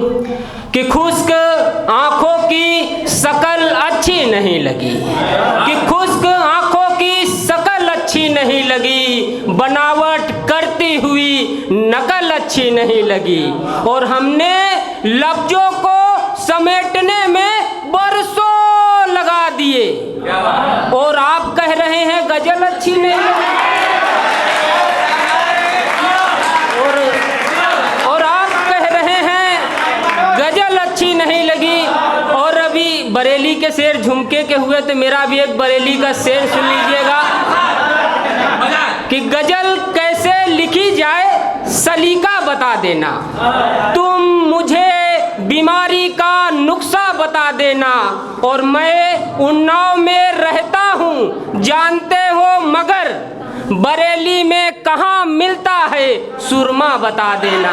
कि खुश्क आंखों की शकल अच्छी नहीं लगी, कि खुश्क आंखों की शकल अच्छी नहीं लगी, बनावट करती हुई नकल अच्छी नहीं लगी, और हमने लफ्जों को समेटने में बरसों लगा दिए, और आप कह रहे हैं गजल अच्छी नहीं लगी। और आप कह रहे हैं गजल अच्छी नहीं लगी। और अभी बरेली के शेर झुमके के हुए तो मेरा भी एक बरेली का शेर सुन लीजिएगा कि गजल कैसे लिखी जाए सलीका बता देना, तुम मुझे बीमारी का नुक्सा बता देना, और मैं उन्नाव में रहता हूँ जानते हो, मगर बरेली में कहाँ मिलता है सुरमा बता देना,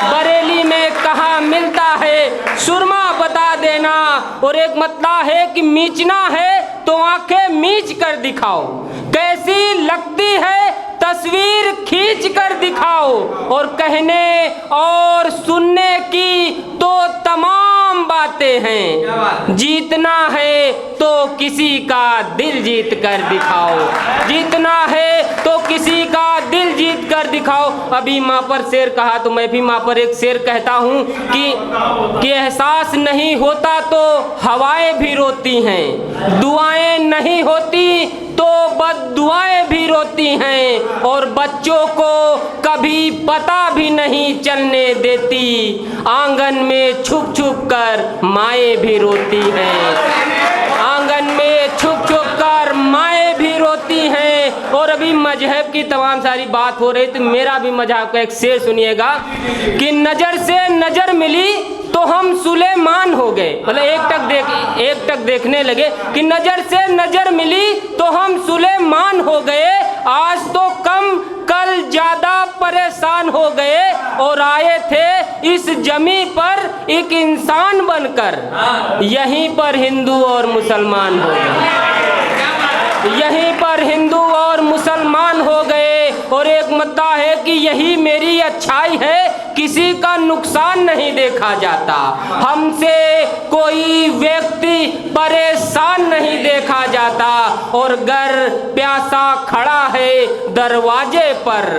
बरेली में कहाँ मिलता है सुरमा बता देना। और एक मतलब है कि मीचना है तो आंखें मीच कर दिखाओ, कैसी लगती है तस्वीर खींच कर दिखाओ, और कहने और सुनने की तो तमाम बातें हैं, जीतना है तो किसी का दिल जीत कर दिखाओ, जीतना है तो किसी का दिल जीत कर दिखाओ। अभी माँ पर शेर कहा तो मैं भी माँ पर एक शेर कहता हूँ कि एहसास नहीं होता तो हवाएं भी रोती हैं, दुआएं नहीं होती तो बद्दुआएं भी रोती हैं, और बच्चों को कभी पता भी नहीं चलने देती, आंगन में छुप छुप कर माएँ भी रोती हैं, आंगन में छुप छुप कर माएँ भी रोती हैं। और अभी मजहब की तमाम सारी बात हो रही तो मेरा भी मजहब का एक शेर सुनिएगा कि नजर से नजर मिली तो हम सुलेमान हो गए, मतलब एक टक देखने लगे कि नजर से नजर मिली तो हम सुलेमान हो गए, आज तो कम कल ज्यादा परेशान हो गए, और आए थे इस जमी पर एक इंसान बनकर, यहीं पर हिंदू और मुसलमान हो गए, यहीं पर हिंदू और मुसलमान हो गए। और एक मुद्दा है कि यही मेरी अच्छाई है, किसी का नुकसान नहीं देखा जाता, हमसे कोई व्यक्ति परेशान नहीं देखा जाता, और अगर प्यासा खड़ा है दरवाजे पर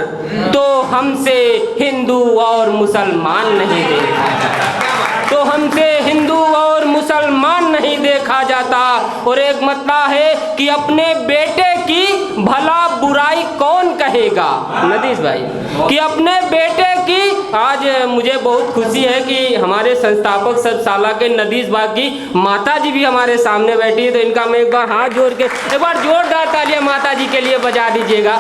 तो हमसे हिंदू और मुसलमान नहीं देखा जाता, तो हमसे हिंदू और मुसलमान नहीं देखा जाता। और एक मतलब है कि अपने बेटे की भला बुराई कौन कहेगा, नदीश भाई, कि अपने बेटे की, आज मुझे बहुत खुशी है कि हमारे संस्थापक सबशाला के नदीश भाई की माता जी भी हमारे सामने बैठी है, तो इनका मैं एक बार हाथ जोड़ के एक बार जोरदार तालियां माता जी के लिए बजा दीजिएगा।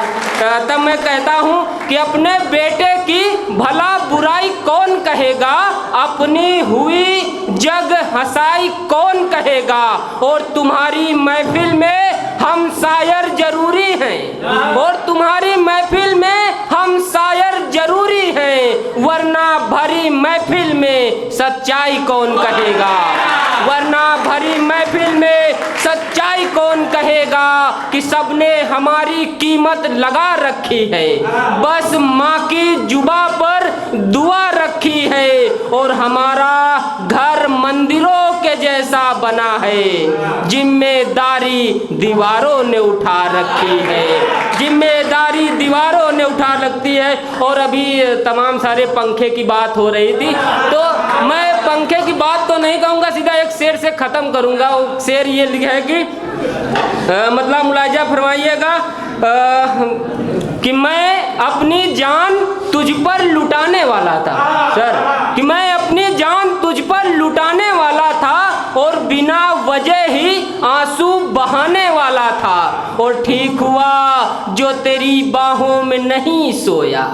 तब मैं कहता हूँ कि अपने बेटे की भला बुराई कौन कहेगा, अपनी हुई जग हंसाई कौन कहेगा, और तुम्हारी महफिल में हम शायर जरूरी हैं, और तुम्हारी महफिल में हम शायर जरूरी हैं, वरना भरी महफिल में सच्चाई कौन कहेगा, वरना भरी महफिल में सच्चाई कौन कहेगा, कि सबने हमारी कीमत लगा रखी है, बस माँ की जुबा पर दुआ रखी है, और हमारा घर मंदिरों के जैसा बना है, जिम्मेदारी दीवारों ने उठा रखी है, जिम्मेदारी दीवारों ने उठा रखती है। और अभी तमाम सारे पंखे की बात हो रही थी, तो मैं पंखे की बात तो नहीं कहूँगा, सीधा एक शेर से ख़त्म करूँगा। वो शेर ये लिखा है कि मतलब मुलाजा फरमाइएगा कि मैं अपनी जान तुझ पर लुटाने वाला था, सर, कि मैं अपनी जान तुझ पर लुटाने वाला था, और बिना वजह ही आंसू बहाने वाला था, और ठीक हुआ जो तेरी बाहों में नहीं सोया,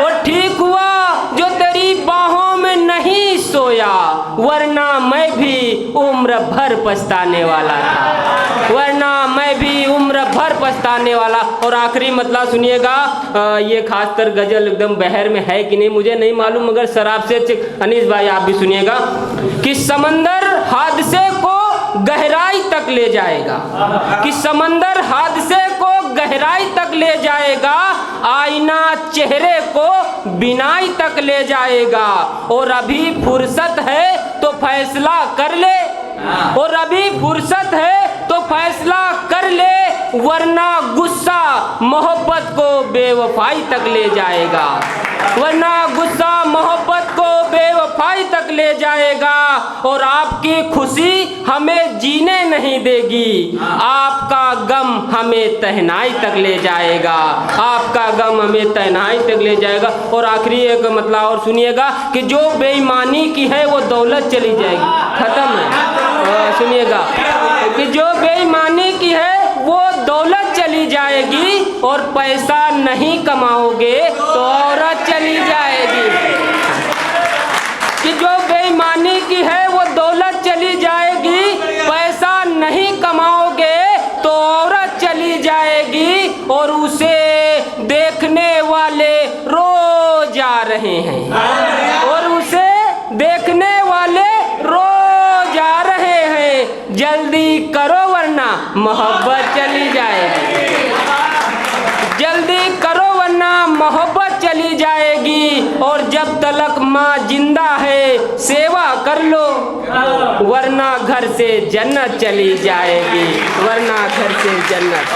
और ठीक हुआ जो तेरी बाहों में नहीं सोया, वरना मैं भी उम्र भर पछताने वाला था, वरना मैं भी उम्र भर पछताने वाला। और आखिरी मतलब सुनिएगा, ये खासकर गजल एकदम बहर में है कि नहीं मुझे नहीं मालूम, मगर शराब से अनीस भाई आप भी सुनिएगा कि समंदर हादसे को गहराई तक ले जाएगा, कि समंदर हादसे को गहराई तक ले जाएगा, आईना चेहरे को बिनाई तक ले जाएगा। और अभी फुर्सत है तो फैसला कर ले, और अभी फुर्सत है तो फैसला कर ले, वरना गुस्सा मोहब्बत को बेवफाई तक ले जाएगा, वरना गुस्सा मोहब्बत को बेवफाई तक ले जाएगा। और आपकी खुशी हमें जीने नहीं देगी, आपका गम हमें तन्हाई तक ले जाएगा, आपका गम हमें तन्हाई तक ले जाएगा। और आखिरी एक मतलब और सुनिएगा कि जो बेईमानी की है वो दौलत चली जाएगी, खत्म है। सुनिएगा कि जो बेईमानी की है वो दौलत चली जाएगी, और पैसा नहीं कमाओगे तो औरत चली जाएगी। कि जो बेईमानी की है वो दौलत चली जाएगी, पैसा नहीं कमाओगे तो औरत चली जाएगी, और उसे देखने वाले रोज आ रहे हैं, और उसे देखने वाले रोज आ रहे हैं। जल्दी करो वरना मोहब्बत चली जाएगी, जल्दी करो वरना मोहब्बत चली जाएगी। और जब तलक माँ जिंदा है सेवा कर लो, वरना घर से जन्नत चली जाएगी, वरना घर से जन्नत।